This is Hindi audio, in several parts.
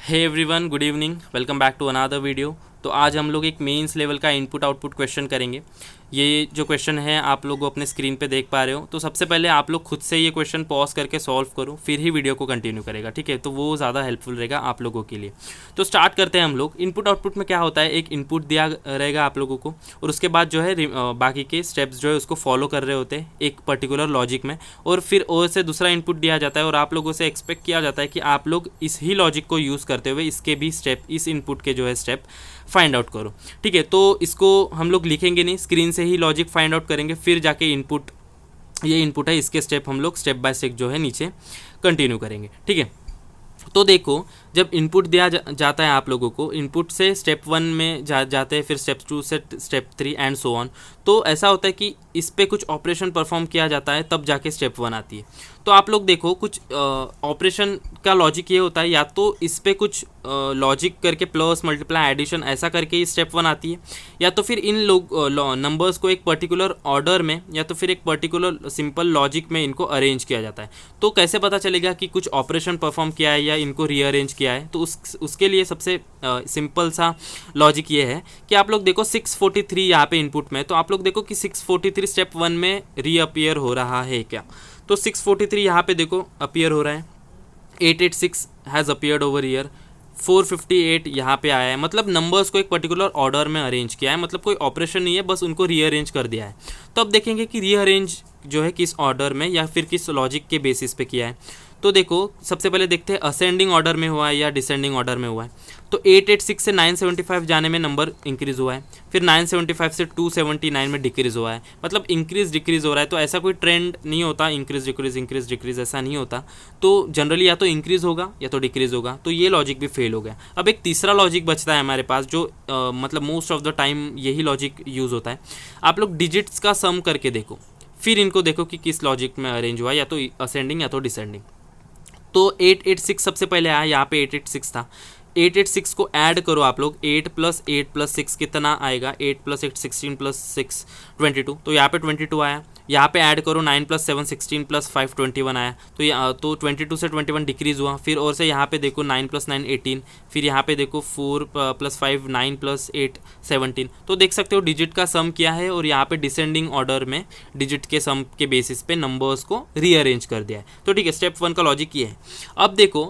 Hey everyone, good evening. Welcome back to another video. तो आज हम लोग एक मेंस लेवल का इनपुट आउटपुट क्वेश्चन करेंगे। ये जो क्वेश्चन है आप लोग अपने स्क्रीन पे देख पा रहे हो। तो सबसे पहले आप लोग खुद से ये क्वेश्चन पॉज करके सॉल्व करो, फिर ही वीडियो को कंटिन्यू करेगा, ठीक है? तो वो ज़्यादा हेल्पफुल रहेगा आप लोगों के लिए। तो स्टार्ट करते हैं हम लोग। इनपुट आउटपुट में क्या होता है, एक इनपुट दिया रहेगा आप लोगों को, और उसके बाद जो है बाकी के स्टेप्स जो है उसको फॉलो कर रहे होते हैं एक पर्टिकुलर लॉजिक में, और फिर और से दूसरा इनपुट दिया जाता है और आप लोगों से एक्सपेक्ट किया जाता है कि आप लोग इस ही लॉजिक को यूज़ करते हुए इसके भी स्टेप, इस इनपुट के जो है स्टेप फाइंड आउट करो, ठीक है? तो इसको हम लोग लिखेंगे नहीं, स्क्रीन से ही लॉजिक फाइंड आउट करेंगे, फिर जाके इनपुट, ये इनपुट है, इसके स्टेप हम लोग स्टेप बाय स्टेप जो है नीचे कंटिन्यू करेंगे, ठीक है? तो देखो, जब इनपुट दिया जाता है आप लोगों को, इनपुट से स्टेप 1 में जाते हैं, फिर स्टेप 2 से स्टेप 3 एंड सो ऑन। तो ऐसा होता है कि इस पे कुछ ऑपरेशन परफॉर्म किया जाता है, तब जाके स्टेप 1 आती है। तो आप लोग देखो, कुछ ऑपरेशन का लॉजिक ये होता है, या तो इस पे कुछ लॉजिक करके प्लस मल्टीप्लाई एडिशन ऐसा करके स्टेप 1 आती है, या तो फिर इन लोग नंबर्स को एक पर्टिकुलर ऑर्डर में या तो फिर एक पर्टिकुलर सिंपल लॉजिक में इनको अरेंज किया जाता है। तो कैसे पता चलेगा कि कुछ ऑपरेशन परफॉर्म किया है या इनको रीअरेंज किया है? तो उसके लिए सबसे सिंपल सा लॉजिक ये है कि आप लोग देखो 643 यहाँ पे इनपुट में, तो आप लोग देखो कि 643 स्टेप 1 में रीअपियर हो रहा है क्या? तो 643 यहाँ पे देखो अपीयर हो रहा है, 886 हैज़ अपीयर्ड ओवर ईयर, 458 यहाँ पे आया है। मतलब नंबर्स को एक पर्टिकुलर ऑर्डर में अरेंज किया है, मतलब कोई ऑपरेशन नहीं है, बस उनको रीअरेंज कर दिया है। तो अब देखेंगे कि रीअरेंज जो है किस ऑर्डर में या फिर किस लॉजिक के बेसिस पे किया है। तो देखो, सबसे पहले देखते हैं असेंडिंग ऑर्डर में हुआ है या डिसेंडिंग ऑर्डर में हुआ है। तो 886 से 975 जाने में नंबर इंक्रीज़ हुआ है, फिर 975 से 279 में डिक्रीज़ हुआ है। मतलब इंक्रीज़ डिक्रीज़ हो रहा है। तो ऐसा कोई ट्रेंड नहीं होता, इंक्रीज़ डिक्रीज़ ऐसा नहीं होता। तो जनरली या तो इंक्रीज़ होगा या तो डिक्रीज़ होगा। तो ये लॉजिक भी फेल हो गया। अब एक तीसरा लॉजिक बचता है हमारे पास, जो मतलब मोस्ट ऑफ द टाइम यही लॉजिक यूज़ होता है। आप लोग डिजिट्स का सम करके देखो, फिर इनको देखो कि किस लॉजिक में अरेंज हुआ, या तो असेंडिंग या तो डिसेंडिंग। तो 886 सबसे पहले आया, यहाँ पे 886 था। 886 को ऐड करो आप लोग, 8 + 8 + 6 कितना आएगा? 8 + 8 16 + 6 22। तो यहाँ पे 22 आया। यहाँ पे ऐड करो 9 + 7 16 + 5 21 आया। तो 22 से 21 डिक्रीज़ हुआ। फिर और से यहाँ पे देखो 9 + 9 18, फिर यहाँ पे देखो 4 + 5 9 + 8 17। तो देख सकते हो डिजिट का सम किया है, और यहाँ पे डिसेंडिंग ऑर्डर में डिजिट के सम के बेसिस पे नंबर्स को रीअरेंज कर दिया है। तो ठीक है, स्टेप 1 का लॉजिक ये है। अब देखो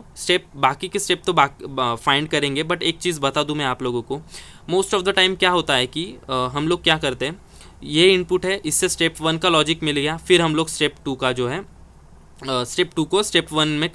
बाकी के स्टेप तो फाइंड करेंगे, बट एक चीज़ बता दूं मैं आप लोगों को, मोस्ट ऑफ द टाइम क्या होता है कि हम लोग क्या करते हैं, ये इनपुट है, इससे स्टेप 1 का लॉजिक मिल गया, फिर हम लोग स्टेप 2 का जो है स्टेप 2 को स्टेप 1 में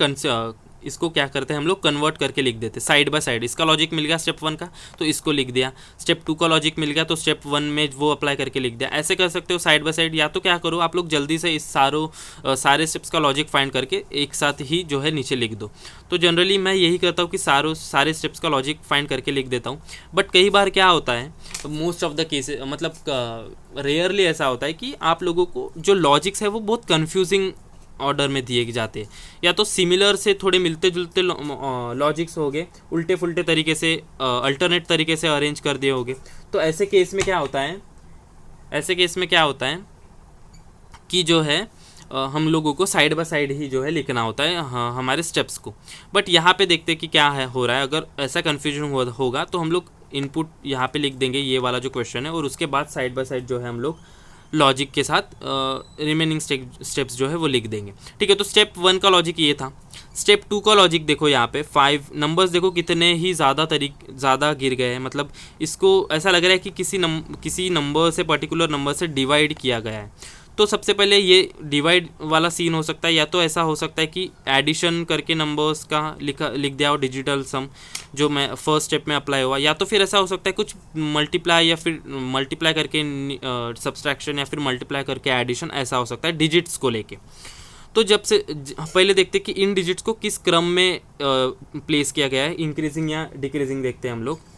इसको क्या करते हैं हम लोग, कन्वर्ट करके लिख देते हैं साइड बाय साइड। इसका लॉजिक मिल गया स्टेप 1 का, तो इसको लिख दिया। स्टेप 2 का लॉजिक मिल गया, तो स्टेप 1 में वो अप्लाई करके लिख दिया। ऐसे कर सकते हो साइड बाय साइड। या तो क्या करो आप लोग, जल्दी से इस सारे स्टेप्स का लॉजिक फाइंड करके एक साथ ही जो है नीचे लिख दो। तो जनरली मैं यही करता हूँ कि सारे स्टेप्स का लॉजिक फाइंड करके लिख देता हूँ। बट कई बार क्या होता है, मोस्ट ऑफ द केसेस, मतलब रेयरली ऐसा होता है कि आप लोगों को जो लॉजिक्स है वो बहुत कन्फ्यूजिंग ऑर्डर में दिए जाते हैं, या तो सिमिलर से थोड़े मिलते जुलते लॉजिक्स हो गए, उल्टे फुल्टे तरीके से अल्टरनेट तरीके से अरेंज कर दिए होंगे। तो ऐसे केस में क्या होता है कि जो है हम लोगों को साइड बाय साइड ही जो है लिखना होता है हमारे स्टेप्स को। बट यहाँ पे देखते हैं कि क्या हो रहा है। अगर ऐसा कन्फ्यूजन होगा तो हम लोग इनपुट यहाँ पे लिख देंगे, ये वाला जो क्वेश्चन है, और उसके बाद साइड बाय साइड जो है हम लोग लॉजिक के साथ रिमेनिंग स्टेप्स जो है वो लिख देंगे, ठीक है? तो स्टेप 1 का लॉजिक ये था। स्टेप 2 का लॉजिक देखो, यहाँ पे 5 नंबर्स देखो कितने ही ज़्यादा गिर गए हैं। मतलब इसको ऐसा लग रहा है कि किसी नंबर से, पर्टिकुलर नंबर से डिवाइड किया गया है। तो सबसे पहले ये डिवाइड वाला सीन हो सकता है, या तो ऐसा हो सकता है कि एडिशन करके नंबर्स का लिख दिया हो, डिजिटल सम जो मैं फर्स्ट स्टेप में अप्लाई हुआ, या तो फिर ऐसा हो सकता है कुछ मल्टीप्लाई, या फिर मल्टीप्लाई करके सब्सट्रैक्शन, या फिर मल्टीप्लाई करके एडिशन, ऐसा हो सकता है डिजिट्स को लेके। तो पहले देखते हैं कि इन डिजिट्स को किस क्रम में प्लेस किया गया है, इंक्रीजिंग या डिक्रीजिंग देखते हैं हम लोग।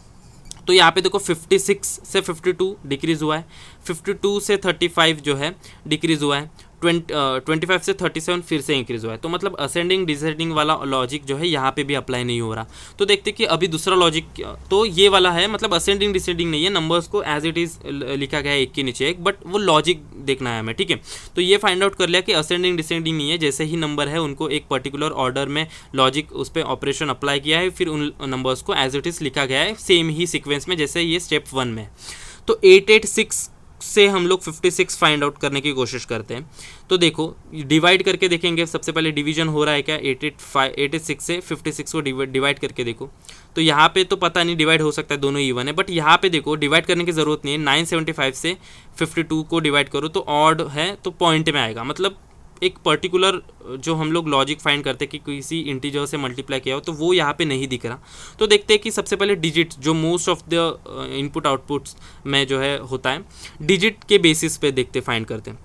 तो यहाँ पे देखो 56 से 52 डिक्रीज़ हुआ है, 52 से 35 जो है डिक्रीज़ हुआ है, 25 से 37 फिर से इंक्रीज हुआ है, तो मतलब असेंडिंग डिसेंडिंग वाला लॉजिक जो है यहाँ पे भी अप्लाई नहीं हो रहा। तो देखते कि अभी दूसरा लॉजिक तो ये वाला है, मतलब असेंडिंग डिसेंडिंग नहीं है, नंबर्स को एज इट इज़ लिखा गया है एक के नीचे एक, बट वो लॉजिक देखना है हमें, ठीक है। तो ये फाइंड आउट कर लिया कि असेंडिंग डिसेंडिंग नहीं है, जैसे ही नंबर है उनको एक पर्टिकुलर ऑर्डर में लॉजिक उस पर ऑपरेशन अप्लाई किया है, फिर उन नंबर्स को एज इट इज़ लिखा गया है सेम ही सीक्वेंस में जैसे ये स्टेप 1 में। तो 886 से हम लोग 56 फाइंड आउट करने की कोशिश करते हैं। तो देखो डिवाइड करके देखेंगे, सबसे पहले डिवीजन हो रहा है क्या 86 से 56 को डिवाइड करके देखो। तो यहाँ पे तो पता नहीं डिवाइड हो सकता है, दोनों इवन है, बट यहाँ पे देखो डिवाइड करने की ज़रूरत नहीं है। 975 से 52 को डिवाइड करो तो ऑड है तो पॉइंट में आएगा, मतलब एक पर्टिकुलर जो हम लोग लॉजिक फाइंड करते हैं कि किसी इंटीजर से मल्टीप्लाई किया हो, तो वो यहाँ पे नहीं दिख रहा। तो देखते हैं कि सबसे पहले डिजिट जो most of the input outputs में जो है होता है, डिजिट के बेसिस पे देखते फाइंड करते हैं।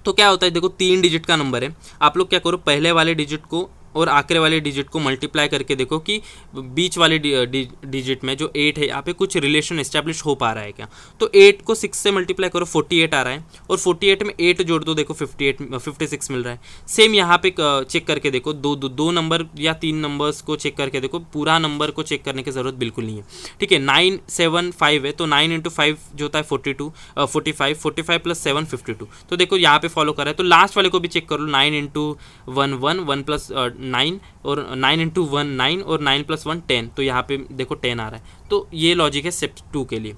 तो क्या होता है, देखो 3 डिजिट का नंबर है, आप लोग क्या करो पहले वाले डिजिट को और आखिरी वाले डिजिट को मल्टीप्लाई करके देखो कि बीच वाले डिजिट में जो 8 है यहाँ पे कुछ रिलेशन एस्टैब्लिश हो पा रहा है क्या। तो 8 को 6 से मल्टीप्लाई करो 48 आ रहा है, और 48 में 8 जोड़ दो, देखो 56 मिल रहा है। सेम यहाँ पे चेक करके देखो, दो नंबर या 3 नंबर्स को चेक करके देखो, पूरा नंबर को चेक करने की ज़रूरत बिल्कुल नहीं है, ठीक है। 975 है तो 9 × 5 जो होता है 45 प्लस 7 52। तो देखो यहाँ पे फॉलो कर रहा है, तो लास्ट वाले को भी चेक कर लो, 9 × 1 1 प्लस 9 और 9 × 1 9 और 9 + 1 10। तो यहाँ पे देखो 10 आ रहा है। तो ये लॉजिक है स्टेप 2 के लिए।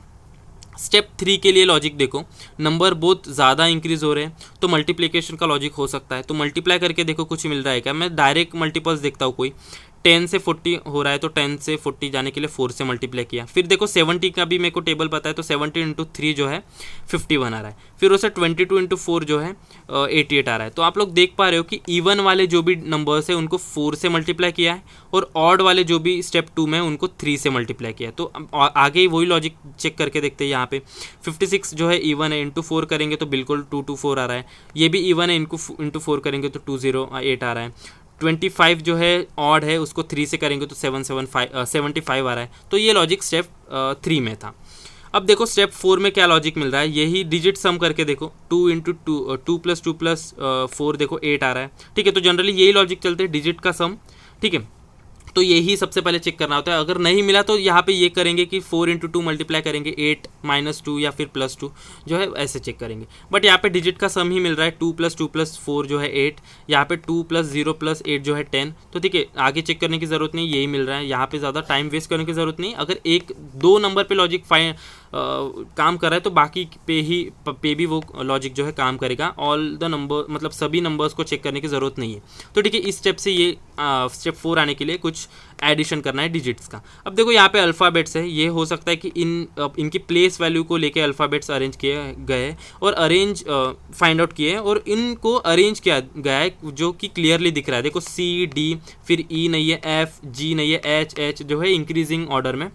स्टेप 3 के लिए लॉजिक देखो, नंबर बहुत ज़्यादा इंक्रीज हो रहे हैं तो मल्टीप्लिकेशन का लॉजिक हो सकता है। तो मल्टीप्लाई करके देखो कुछ मिल रहा है क्या। मैं डायरेक्ट मल्टीपल्स देखता हूँ, कोई 10 से 40 हो रहा है तो 10 से 40 जाने के लिए 4 से मल्टीप्लाई किया। फिर देखो 70 का भी मेरे को टेबल पता है, तो 70 × 3 जो है 51 आ रहा है। फिर उससे 22 × 4 जो है 88 आ रहा है। तो आप लोग देख पा रहे हो कि इवन वाले जो भी नंबर्स है उनको 4 से मल्टीप्लाई किया है, और ऑड वाले जो भी स्टेप 2 में उनको 3 से मल्टीप्लाई किया है। तो आगे ही वही लॉजिक चेक करके देखते हैं। यहाँ पे 56 जो है इवन है, इंटू 4 करेंगे तो बिल्कुल 224 आ रहा है। ये भी इवन है, इंटू 4 करेंगे तो 208 आ रहा है। 25 जो है ऑड है, उसको 3 से करेंगे तो 75 आ रहा है। तो ये लॉजिक स्टेप 3 में था। अब देखो स्टेप 4 में क्या लॉजिक मिल रहा है, यही डिजिट सम करके देखो, 2 × 2 + 2 + 4 देखो 8 आ रहा है, ठीक है। तो जनरली यही लॉजिक चलते हैं, डिजिट का सम, ठीक है। तो यही सबसे पहले चेक करना होता है। अगर नहीं मिला तो यहाँ पे ये करेंगे कि 4 × 2 मल्टीप्लाई करेंगे 8 - 2 या फिर +2 जो है ऐसे चेक करेंगे। बट यहाँ पे डिजिट का सम ही मिल रहा है, 2 + 2 + 4 जो है 8, यहाँ पे 2 + 0 + 8 जो है 10। तो ठीक है, आगे चेक करने की ज़रूरत नहीं, यही मिल रहा है। यहाँ पे ज़्यादा टाइम वेस्ट करने की ज़रूरत नहीं। अगर 1-2 नंबर पे लॉजिक काम कर रहा है तो बाकी पे भी वो लॉजिक जो है काम करेगा। ऑल द नंबर मतलब सभी नंबर्स को चेक करने की ज़रूरत नहीं है। तो ठीक है, इस स्टेप से ये स्टेप 4 आने के लिए कुछ एडिशन करना है डिजिट्स का। अब देखो यहाँ पे अल्फ़ाबेट्स है, ये हो सकता है कि इनकी प्लेस वैल्यू को लेके अल्फ़ाबेट्स अरेंज किए गए और अरेंज फाइंड आउट किए और इनको अरेंज किया गया है जो कि क्लियरली दिख रहा है। देखो C, D, फिर E नहीं है, F, G नहीं है, H जो है इंक्रीजिंग ऑर्डर में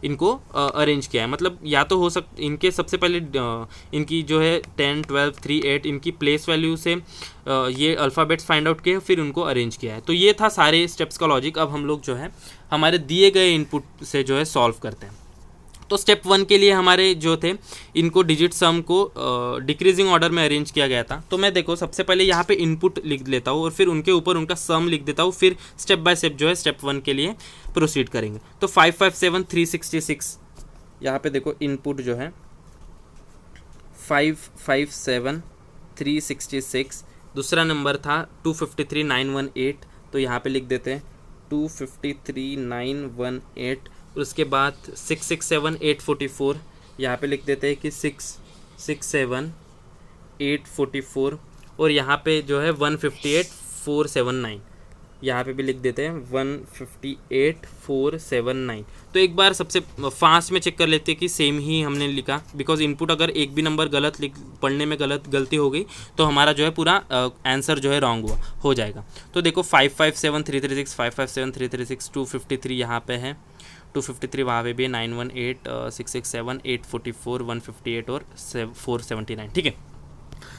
इनको अरेंज किया है। मतलब या तो हो सकता इनके सबसे पहले इनकी जो है 10, 12, 3, 8 इनकी प्लेस वैल्यू से ये अल्फ़ाबेट्स फाइंड आउट किए फिर उनको अरेंज किया है। तो ये था सारे स्टेप्स का लॉजिक। अब हम लोग जो है हमारे दिए गए इनपुट से जो है सॉल्व करते हैं। तो स्टेप 1 के लिए हमारे जो थे इनको डिजिट सम को डिक्रीजिंग ऑर्डर में अरेंज किया गया था। तो मैं देखो सबसे पहले यहाँ पे इनपुट लिख लेता हूँ और फिर उनके ऊपर उनका सम लिख देता हूँ, फिर स्टेप बाय स्टेप जो है स्टेप 1 के लिए प्रोसीड करेंगे। तो 557 366 यहाँ पे देखो इनपुट जो है 557 366, दूसरा नंबर था 253 918, तो यहाँ पे लिख देते हैं 253 918। उसके बाद 667 844 यहाँ पे लिख देते हैं कि 667 844 और यहाँ पे जो है 158 479 यहाँ पे भी लिख देते हैं 158 479। तो एक बार सबसे फास्ट में चेक कर लेते हैं कि सेम ही हमने लिखा, बिकॉज इनपुट अगर एक भी नंबर गलत पढ़ने में गलती हो गई तो हमारा जो है पूरा आंसर जो है रॉन्ग हो जाएगा। तो देखो 557 336 557 336 253 यहाँ पे है, 253 वहाँ पे भी है, 918 667 844 158 और 479। ठीक है,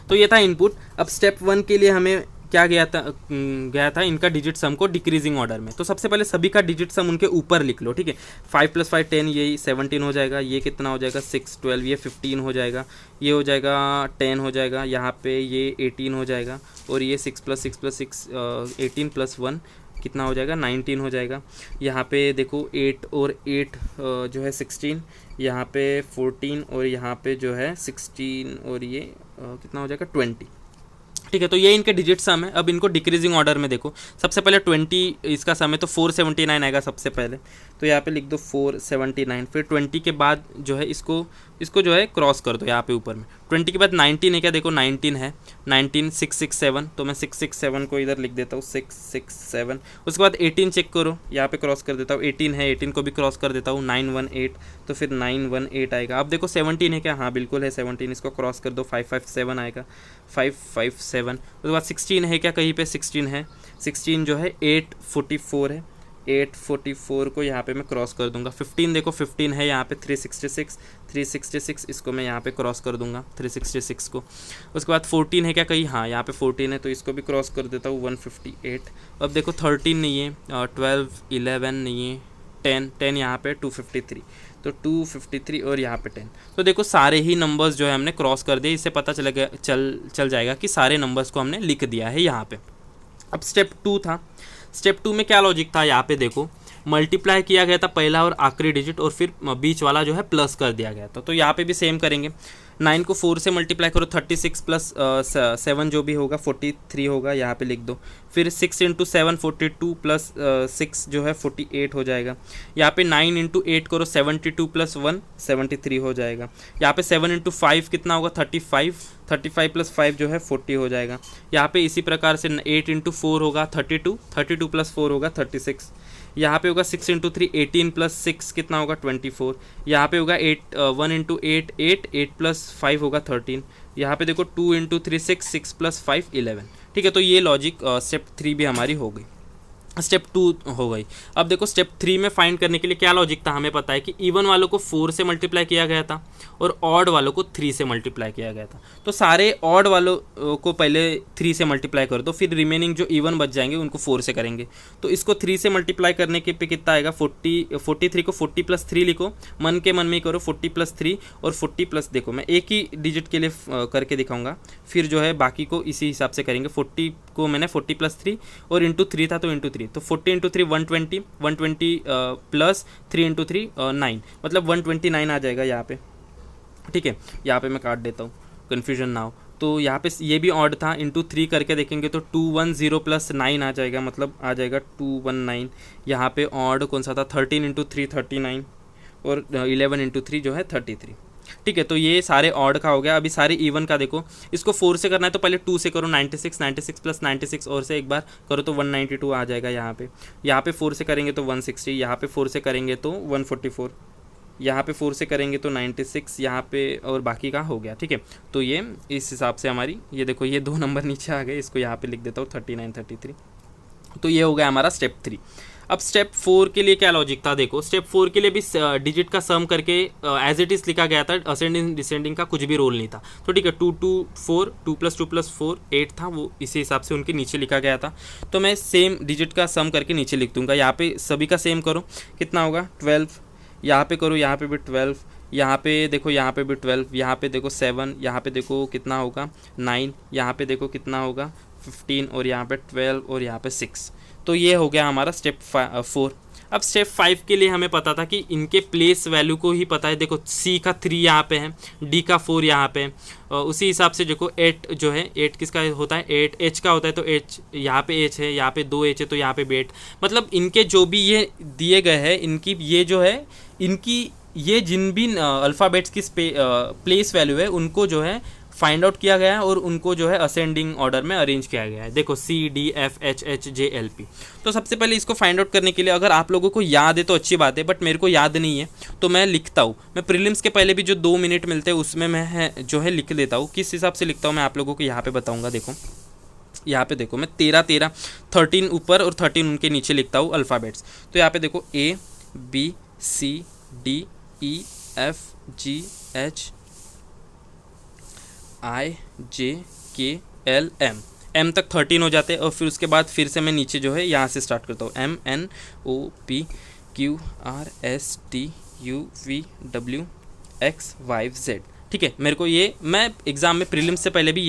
तो ये था इनपुट। अब स्टेप 1 के लिए हमें क्या गया था इनका डिजिट सम को डिक्रीजिंग ऑर्डर में। तो सबसे पहले सभी का डिजिट सम उनके ऊपर लिख लो, ठीक है। 5 + 5 10, ये 17 हो जाएगा, ये कितना हो जाएगा 6 12, ये 15 हो जाएगा, ये हो जाएगा 10 हो जाएगा, यहाँ पे ये 18 हो जाएगा, और ये 6 + 6 + 6 18 + 1 कितना हो जाएगा 19 हो जाएगा। यहाँ पे देखो 8 और 8 जो है 16, यहाँ पे 14 और यहाँ पे जो है 16 और ये कितना हो जाएगा 20, ठीक है। तो ये इनके डिजिट सम है। अब इनको डिक्रीजिंग ऑर्डर में देखो, सबसे पहले 20 इसका सम है तो 479 आएगा सबसे पहले, तो यहाँ पे लिख दो 479। फिर 20 के बाद जो है इसको जो है क्रॉस कर दो यहाँ पे ऊपर में। 20 के बाद 19 है क्या, देखो 19 है, 19 667, तो मैं 667 को इधर लिख देता हूँ 667। उसके बाद 18 चेक करो, यहाँ पे क्रॉस कर देता हूँ, 18 है, 18 को भी क्रॉस कर देता हूँ, 918, तो फिर 918 आएगा। अब देखो 17 है क्या, हाँ बिल्कुल है 17, इसको क्रॉस कर दो 557 आएगा, 557। उसके बाद 16 है क्या, कहीं पे 16 है, 16 जो है 844 है, 844 को यहाँ पे मैं क्रॉस कर दूंगा। 15 देखो 15 है यहाँ पे 366, इसको मैं यहाँ पे क्रॉस कर दूंगा 366 को। उसके बाद 14 है क्या कहीं, हाँ यहाँ पे 14 है, तो इसको भी क्रॉस कर देता हूँ 158। अब देखो 13 नहीं है, 12 11 नहीं है, 10 यहाँ पे 253, तो 253 और यहाँ पे 10। तो देखो सारे ही नंबर्स जो है हमने क्रॉस कर दिए, इससे पता चल जाएगा कि सारे नंबर्स को हमने लिख दिया है यहाँ पे। अब स्टेप 2 था, स्टेप 2 में क्या लॉजिक था, यहाँ पे देखो मल्टीप्लाई किया गया था पहला और आखिरी डिजिट, और फिर बीच वाला जो है प्लस कर दिया गया था। तो यहाँ पे भी सेम करेंगे, 9 को 4 से मल्टीप्लाई करो, 36 + 7 जो भी होगा 43 होगा, यहाँ पे लिख दो। फिर 6 × 7 42 + 6 जो है 48 हो जाएगा। यहाँ पे 9 × 8 करो, 72 + 1 73 हो जाएगा। यहाँ पे 7 × 5 कितना होगा 35 + 5 जो है 40 हो जाएगा। यहाँ पे इसी प्रकार से 8 × 4 होगा 32 + 4 होगा 36। यहाँ पे होगा 6 × 3 18 + 6 कितना होगा 24। यहाँ पे होगा 1 × 8 8 + 5 होगा 13। यहाँ पे देखो 2 × 3 6 6 + 5 11, ठीक है। तो ये लॉजिक स्टेप 3 भी हमारी हो गई, स्टेप 2 हो गई। अब देखो स्टेप 3 में फाइंड करने के लिए क्या लॉजिक था, हमें पता है कि इवन वालों को 4 से मल्टीप्लाई किया गया था और ऑड वालों को 3 से मल्टीप्लाई किया गया था। तो सारे ऑड वालों को पहले 3 से मल्टीप्लाई कर दो, फिर रिमेनिंग जो इवन बच जाएंगे उनको 4 से करेंगे। तो इसको 3 से मल्टीप्लाई करने के पे कितना आएगा 43 को 40 + 3 लिखो, मन के मन में ही करो 40 + 3 और 40 प्लस, देखो मैं एक ही डिजिट के लिए करके दिखाऊंगा, फिर जो है बाकी को इसी हिसाब से करेंगे। 40 को मैंने 40 + 3 और इंटू 3 था तो इंटू 3, तो 40 × 3 120 प्लस 3 × 3 9, मतलब 129 आ जाएगा यहाँ पे, ठीक है। यहाँ पे मैं काट देता हूँ, कन्फ्यूजन ना हो। तो यहाँ पे ये भी ऑड था, इंटू 3 करके देखेंगे तो 210 + 9 आ जाएगा, मतलब आ जाएगा 219। यहाँ पे ऑड कौन सा था 13 × 3 39 और 11 × 3 जो है 33, ठीक है। तो ये सारे ऑड का हो गया। अभी सारे इवन का देखो, इसको 4 से करना है तो पहले 2 से करो, 96 + 96 और से एक बार करो तो 192 आ जाएगा। यहाँ पे 4 से करेंगे तो 160, यहाँ पे 4 से करेंगे तो 144, यहाँ पे 4 से करेंगे तो 96, यहाँ पे और बाकी का हो गया, ठीक है। तो ये इस हिसाब से हमारी, ये देखो ये 2 नंबर नीचे आ गए, इसको यहाँ पे लिख देता हूँ 39 33। तो ये हो गया हमारा स्टेप 3। अब स्टेप 4 के लिए क्या लॉजिक था, देखो स्टेप 4 के लिए भी डिजिट का सम करके एज इट इज़ लिखा गया था, असेंडिंग डिसेंडिंग का कुछ भी रोल नहीं था। तो ठीक है 2 2 4 2 + 2 + 4 8 था, वो इसी हिसाब से उनके नीचे लिखा गया था। तो मैं सेम डिजिट का सम करके नीचे लिख दूंगा। यहाँ पे सभी का सेम करो, कितना होगा 12, यहाँ पे करो, यहाँ पे भी 12, यहाँ पे देखो, यहाँ पे भी 12, यहाँ पे देखो 7, यहाँ पे देखो कितना होगा 9, यहाँ पे देखो कितना होगा 15 और यहाँ पे 12 और यहाँ पे 6। तो ये हो गया हमारा स्टेप 4। अब स्टेप 5 के लिए हमें पता था कि इनके प्लेस वैल्यू को ही पता है। देखो C का 3 यहाँ पे है, D का 4 यहाँ पे है, उसी हिसाब से देखो 8 जो है 8 किसका होता है 8 H का होता है, तो H यहाँ पे H है, यहाँ पे 2 H है तो यहाँ पे भी 8। मतलब इनके जो भी ये दिए गए हैं, इनकी ये जो है, इनकी ये जिन भी अल्फ़ाबेट्स की प्लेस वैल्यू है उनको जो है फाइंड आउट किया गया है और उनको जो है असेंडिंग ऑर्डर में अरेंज किया गया है। देखो C D F H H J L P। तो सबसे पहले इसको फाइंड आउट करने के लिए, अगर आप लोगों को याद है तो अच्छी बात है, बट मेरे को याद नहीं है तो मैं लिखता हूँ। मैं प्रीलिम्स के पहले भी जो 2 मिनट मिलते हैं उसमें मैं जो है लिख लेता हूँ। किस हिसाब से लिखता हूँ मैं आप लोगों को यहाँ पे बताऊँगा। देखो यहाँ पे देखो मैं 13 ऊपर और 13 उनके नीचे लिखता हूँ अल्फ़ाबेट्स। तो यहाँ पे देखो A B C D E F G H I J K L M M तक 13 हो जाते हैं और फिर उसके बाद फिर से मैं नीचे जो है यहाँ से स्टार्ट करता हूँ, MNOPQRSTUVWXYZ। ठीक है, मेरे को ये मैं एग्ज़ाम में प्रीलिम्स से पहले भी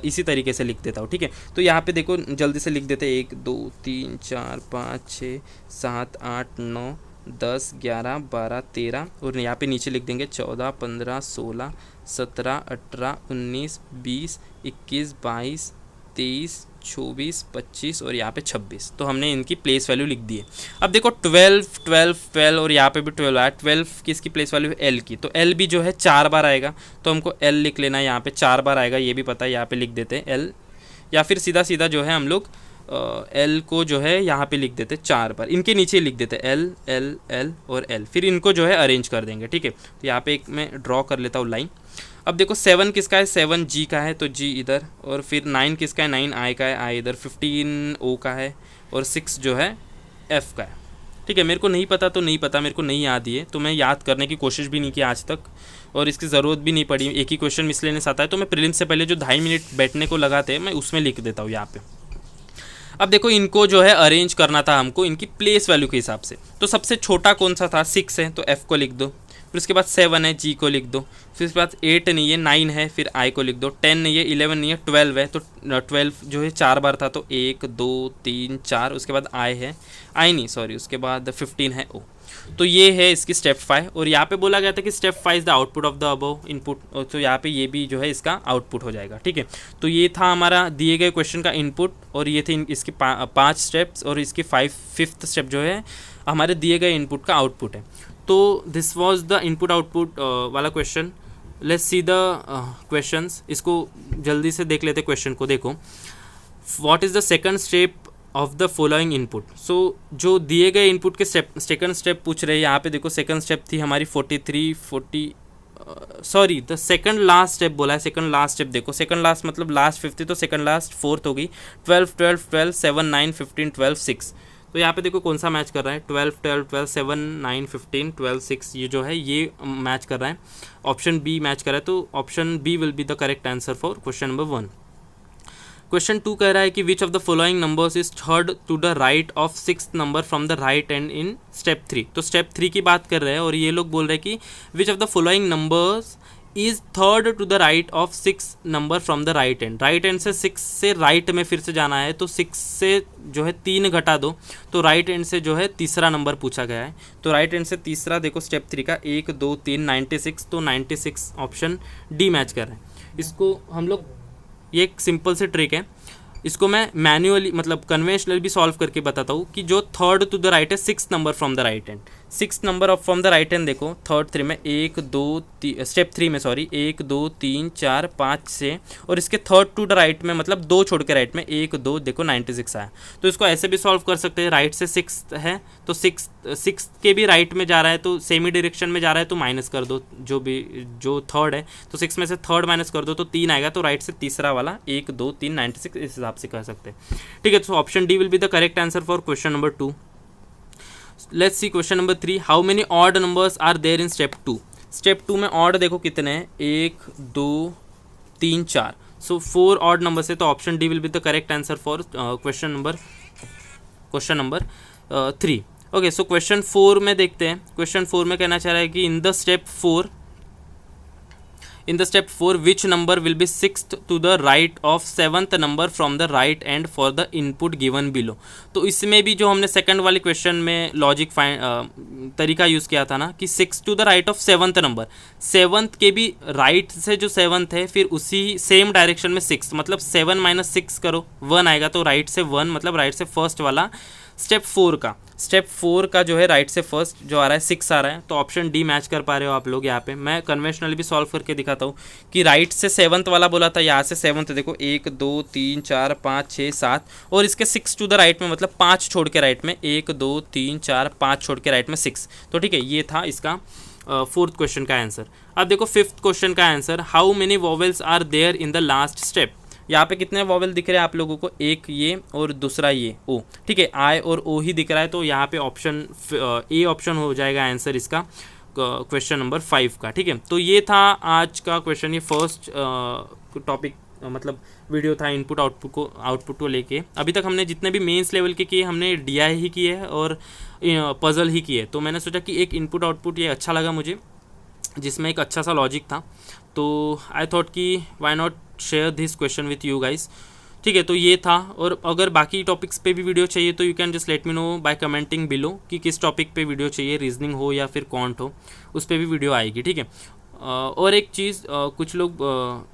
इसी तरीके से लिख देता हूँ। ठीक है, तो यहाँ पे देखो जल्दी से लिख देते हैं 1 2 3 4 5 6 7 8 9 10 11 12 13 और यहाँ पे नीचे लिख देंगे 14 15 16 17 18 19 20 21 22 23 24 25 और यहाँ पे 26। तो हमने इनकी प्लेस वैल्यू लिख दी है। अब देखो 12 12 12 और यहाँ पे भी 12 आया। 12 किसकी प्लेस वैल्यू है? एल की। तो एल भी जो है 4 बार आएगा, तो हमको एल लिख लेना है। यहाँ पे 4 बार आएगा, ये भी पता है, यहाँ पे लिख देते हैं एल, या फिर सीधा सीधा जो है हम लोग एल को जो है यहाँ पे लिख देते 4 बार, इनके नीचे लिख देते एल एल एल और एल, फिर इनको जो है अरेंज कर देंगे। ठीक है, तो यहाँ पे एक मैं ड्रॉ कर लेता हूँ लाइन। अब देखो 7 किसका है? 7 जी का है, तो जी इधर, और फिर 9 किसका है? 9 आई का है, आई इधर, 15 ओ का है, और 6 जो है एफ का है। ठीक है, मेरे को नहीं पता तो नहीं पता, मेरे को नहीं याद ही है, तो मैं याद करने की कोशिश भी नहीं की आज तक, और इसकी ज़रूरत भी नहीं पड़ी। एक ही क्वेश्चन मिसलेनियस आता है, तो मैं प्रीलिम्स से पहले जो 2.5 मिनट बैठने को लगाते हैं मैं उसमें लिख देता हूँ यहाँ पे। अब देखो इनको जो है अरेंज करना था हमको इनकी प्लेस वैल्यू के हिसाब से। तो सबसे छोटा कौन सा था? 6 है, तो एफ़ को लिख दो। फिर उसके बाद 7 है, जी को लिख दो। फिर उसके बाद 8 नहीं है, 9 है, फिर आई को लिख दो। 10 नहीं है, 11 नहीं है, 12 है, तो 12 जो है 4 बार था, तो 1 2 3 4। उसके बाद आई है, आई नहीं सॉरी, उसके बाद 15 है ओ। तो ये है इसकी स्टेप 5, और यहाँ पे बोला गया था कि step 5 is the output of the above input, तो यहाँ पे ये भी जो है इसका आउटपुट हो जाएगा। ठीक है, तो ये था हमारा दिए गए क्वेश्चन का इनपुट, और ये थे इसके 5 स्टेप्स, और इसके 5th स्टेप जो है हमारे दिए गए इनपुट का आउटपुट है। तो this was the input output वाला question. Let's see the questions. इसको जल्दी से देख लेते क्वेश्चन को। देखो, what is the second step of the following input. So जो दिए गए इनपुट के सेकंड स्टेप पूछ रहे हैं यहाँ पे। देखो सेकंड स्टेप थी हमारी 43 सेकंड लास्ट स्टेप बोला है। सेकंड लास्ट स्टेप देखो, सेकंड लास्ट मतलब लास्ट 50, तो सेकंड लास्ट 4th हो गई। 12 12 12 7 9 15 12 6। तो यहाँ पे देखो कौन सा मैच कर रहा है? 12 12 12 7 9 15 12 6, ये जो है ये मैच कर रहा है। ऑप्शन बी मैच कर रहा है, तो option B will be the correct answer for question number 1। Question 2 कह रहा है कि which of the following numbers is third to the right of 6th number from the right end in step 3। तो स्टेप 3 की बात कर रहे हैं, और ये लोग बोल रहे हैं कि which of the following numbers is third to the right of 6th number from the right end. Right end से 6 से राइट में फिर से जाना है, तो 6 से जो है 3 घटा दो, तो राइट एंड से जो है तीसरा नंबर पूछा गया है। तो राइट एंड से तीसरा देखो स्टेप 3 का 1 2 3 96, तो 96 ऑप्शन डी मैच कर रहे हैं। इसको हम लोग, ये एक सिंपल से ट्रिक है, इसको मैं मैन्युअली मतलब कन्वेंशनल भी सॉल्व करके बताता हूँ कि जो थर्ड टू द राइट है 6th number from the right hand. 6th number of from the right hand देखो थर्ड 3 में 1 2 स्टेप 3 में 1 2 3 4 5 6, और इसके थर्ड टू द राइट में मतलब 2 छोड़ के राइट में 1 2 देखो 96 आया। तो इसको ऐसे भी सॉल्व कर सकते हैं, राइट से 6 है तो 6 के भी राइट में जा रहा है, तो सेमी डायरेक्शन में जा रहा है, तो माइनस कर दो जो थर्ड है, तो 6 में से थर्ड माइनस कर दो तो 3 आएगा, तो राइट से तीसरा वाला 1 2 3 96 इस हिसाब से कर सकते हैं। ठीक है, तो option D will be the correct answer for question number 2। Let's see question number 3। How many odd numbers are there in step 2। Step 2 में ऑड देखो कितने हैं? 1 2 3 4, सो 4 ऑड नंबर्स है, तो option D will be the correct answer for question number 3। Okay, so question 4 में देखते हैं। क्वेश्चन 4 में कहना चाह रहा है कि in the step 4 which number will be 6th to the right of 7th number from the right end for the input given below। तो इसमें भी जो हमने सेकंड वाले क्वेश्चन में लॉजिक तरीका यूज़ किया था ना कि 6 to the right of 7th number, 7th के भी राइट से जो 7th है फिर उसी सेम डायरेक्शन में 6, मतलब 7 - 6 करो 1 आएगा, तो राइट से 1 मतलब राइट से फर्स्ट वाला स्टेप 4 का जो है राइट से फर्स्ट जो आ रहा है 6 आ रहा है, तो ऑप्शन डी मैच कर पा रहे हो आप लोग। यहाँ पे मैं कन्वेंशनली भी सॉल्व करके दिखाता हूँ कि राइट से 7th वाला बोला था, यहाँ से 7th देखो 1 2 3 4 5 6 7, और इसके 6 टू द राइट में मतलब 5 छोड़ के राइट में 1 2 3 4 5 छोड़ के राइट में 6। तो ठीक है, ये था इसका 4th क्वेश्चन का आंसर। अब देखो 5th क्वेश्चन का answer. How many vowels are there in the last step. यहाँ पे कितने वॉवेल दिख रहे हैं आप लोगों को? एक ये और दूसरा ये ओ। ठीक है, आई और ओ ही दिख रहा है, तो यहाँ पे ऑप्शन ए ऑप्शन हो जाएगा आंसर इसका क्वेश्चन नंबर 5 का। ठीक है, तो ये था आज का क्वेश्चन, ये फर्स्ट टॉपिक मतलब वीडियो था इनपुट आउटपुट को लेके। अभी तक हमने जितने भी मेंस लेवल के किए हमने DI ही किए है और पज़ल ही किए। तो मैंने सोचा कि एक इनपुट आउटपुट ये अच्छा लगा मुझे, जिसमें एक अच्छा सा लॉजिक था। तो आई थॉट कि why not share this question with you guys. ठीक है, तो ये था। और अगर बाकी टॉपिक्स पे भी वीडियो चाहिए तो you can just let me know by commenting below कि किस टॉपिक पे वीडियो चाहिए, रीजनिंग हो या फिर क्वांट हो, उस पर भी वीडियो आएगी। ठीक है। और एक चीज़, कुछ लोग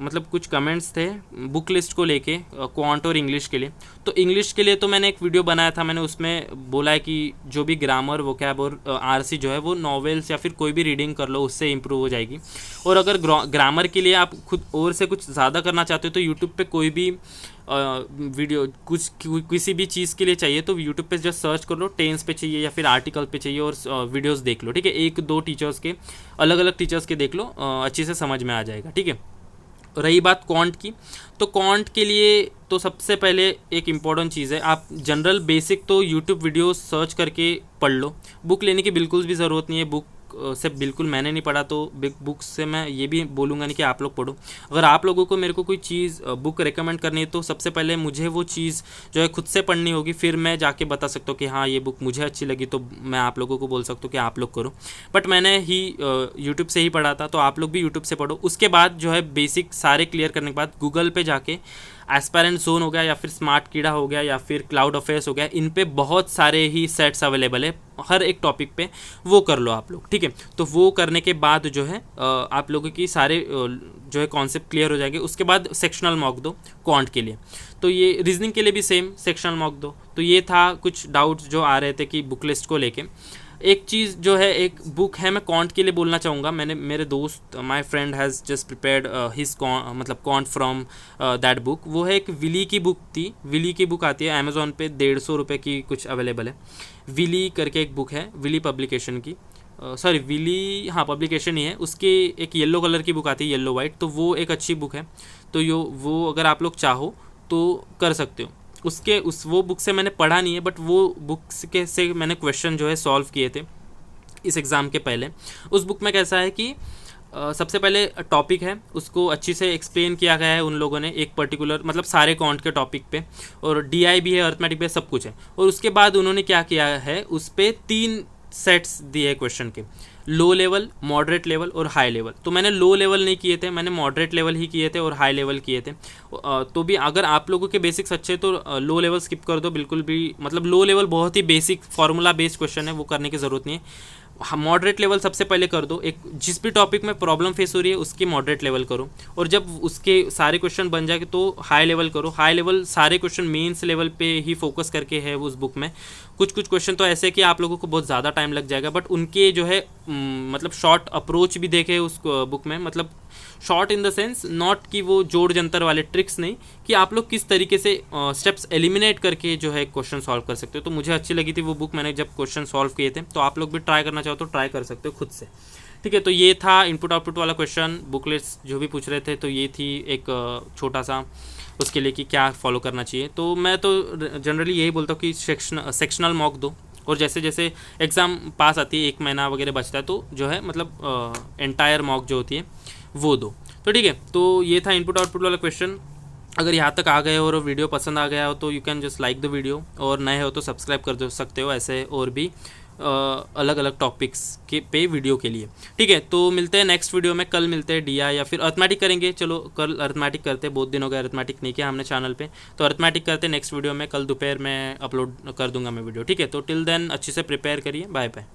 मतलब कुछ कमेंट्स थे बुक लिस्ट को लेके क्वांट और इंग्लिश के लिए। तो इंग्लिश के लिए तो मैंने एक वीडियो बनाया था, मैंने उसमें बोला है कि जो भी ग्रामर, वोकैब और RC जो है वो नॉवेल्स या फिर कोई भी रीडिंग कर लो, उससे इम्प्रूव हो जाएगी। और अगर ग्रामर के लिए आप खुद और से कुछ ज़्यादा करना चाहते हो तो यूट्यूब पे कोई भी वीडियो किसी भी चीज़ के लिए चाहिए तो यूट्यूब पे जस्ट सर्च कर लो, टेंस पे चाहिए या फिर आर्टिकल पे चाहिए और वीडियोस देख लो। ठीक है, एक दो टीचर्स के, अलग अलग टीचर्स के देख लो, अच्छे से समझ में आ जाएगा। ठीक है। रही बात क्वांट की, तो क्वांट के लिए तो सबसे पहले एक इम्पॉर्टेंट चीज़ है, आप जनरल बेसिक तो यूट्यूब वीडियो सर्च करके पढ़ लो। बुक लेने की बिल्कुल भी ज़रूरत नहीं है। बुक से बिल्कुल मैंने नहीं पढ़ा तो बिग बुक्स से मैं ये भी बोलूँगा नहीं कि आप लोग पढ़ो। अगर आप लोगों को मेरे को कोई चीज़ बुक रेकमेंड करनी है तो सबसे पहले मुझे वो चीज़ जो है खुद से पढ़नी होगी, फिर मैं जाके बता सकता हूँ कि हाँ ये बुक मुझे अच्छी लगी तो मैं आप लोगों को बोल सकता हूँ कि आप लोग करो। बट मैंने ही यूट्यूब से ही पढ़ा था, तो आप लोग भी यूट्यूब से पढ़ो। उसके बाद जो है बेसिक सारे क्लियर करने के बाद गूगल पे जाके एस्पायरेंट जोन हो गया या फिर स्मार्ट कीड़ा हो गया या फिर क्लाउड अफेयर्स हो गया, इन पे बहुत सारे ही सेट्स अवेलेबल है हर एक टॉपिक पे, वो कर लो आप लोग। ठीक है, तो वो करने के बाद जो है आप लोगों की सारे जो है कॉन्सेप्ट क्लियर हो जाएंगे। उसके बाद सेक्शनल मॉक दो क्वांट के लिए, तो ये रीजनिंग के लिए भी सेम सेक्शनल मॉक दो। तो ये था कुछ डाउट्स जो आ रहे थे कि बुक लिस्ट को लेके। एक चीज़ जो है, एक बुक है, मैं क्वांट के लिए बोलना चाहूँगा। मैंने मेरे दोस्त, my friend has just prepared his मतलब क्वांट फ्रॉम दैट बुक। वो है एक विली की बुक थी, विली की बुक आती है अमेज़ॉन पे 150 रुपये की कुछ अवेलेबल है। विली करके एक बुक है, विली पब्लिकेशन की, सॉरी विली, हाँ पब्लिकेशन ही है उसकी। एक येलो कलर की बुक आती है, येलो वाइट, तो वो एक अच्छी बुक है। तो वो अगर आप लोग चाहो तो कर सकते हो। वो बुक से मैंने पढ़ा नहीं है, बट वो बुक्स के से मैंने क्वेश्चन जो है सॉल्व किए थे इस एग्ज़ाम के पहले। उस बुक में कैसा है कि सबसे पहले टॉपिक है, उसको अच्छी से एक्सप्लेन किया गया है उन लोगों ने, एक पर्टिकुलर मतलब सारे क्वांट के टॉपिक पे, और DI भी है, अर्थमेटिक भी है, सब कुछ है। और उसके बाद उन्होंने क्या किया है, उस पर 3 सेट्स दिए क्वेश्चन के, लो लेवल, मॉडरेट लेवल और हाई लेवल। तो मैंने लो लेवल नहीं किए थे, मैंने मॉडरेट लेवल ही किए थे और हाई लेवल किए थे। तो भी अगर आप लोगों के बेसिक्स अच्छे तो लो लेवल स्किप कर दो बिल्कुल भी, मतलब लो लेवल बहुत ही बेसिक फार्मूला बेस्ड क्वेश्चन है, वो करने की ज़रूरत नहीं है। मॉडरेट लेवल सबसे पहले कर दो, एक जिस भी टॉपिक में प्रॉब्लम फेस हो रही है उसकी मॉडरेट लेवल करो, और जब उसके सारे क्वेश्चन बन जाए तो हाई लेवल करो। हाई लेवल सारे क्वेश्चन मेंस लेवल पे ही फोकस करके है उस बुक में। कुछ क्वेश्चन तो ऐसे कि आप लोगों को बहुत ज़्यादा टाइम लग जाएगा, बट उनके जो है मतलब शॉर्ट अप्रोच भी देखे उस बुक में, मतलब short in the sense not कि वो जोड़ जंतर वाले ट्रिक्स नहीं, कि आप लोग किस तरीके से स्टेप्स एलिमिनेट करके जो है क्वेश्चन सॉल्व कर सकते हो। तो मुझे अच्छी लगी थी वो बुक, मैंने जब क्वेश्चन सॉल्व किए थे। तो आप लोग भी ट्राई करना चाहो तो ट्राई कर सकते हो खुद से। ठीक है, तो ये था इनपुट आउटपुट वाला क्वेश्चन। बुकलेट्स जो भी पूछ रहे थे तो ये थी एक छोटा सा उसके लिए कि क्या फॉलो करना चाहिए। तो मैं तो जनरली यही बोलता हूँ कि सेक्शनल मॉक दो, और जैसे जैसे एग्ज़ाम पास आती है, 1 महीना वगैरह बचता है, तो जो है मतलब एंटायर मॉक जो होती है वो दो। तो ठीक है, तो ये था इनपुट आउटपुट वाला क्वेश्चन। अगर यहाँ तक आ गए हो और वीडियो पसंद आ गया हो तो you can just like the video, और नए हो तो सब्सक्राइब कर सकते हो ऐसे और भी अलग अलग टॉपिक्स के पे वीडियो के लिए। ठीक है, तो मिलते हैं नेक्स्ट वीडियो में। कल मिलते हैं DI या फिर अर्थमेटिक करेंगे। चलो कल अर्थमेटिक करते हैं, बहुत दिन हो गए अर्थमेटिक नहीं किया हमने चैनल पे, तो अर्थमेटिक करते हैं नेक्स्ट वीडियो में। कल दोपहर में अपलोड कर दूंगा मैं वीडियो। ठीक है, तो टिल देन अच्छे से प्रिपेयर करिए। Bye bye.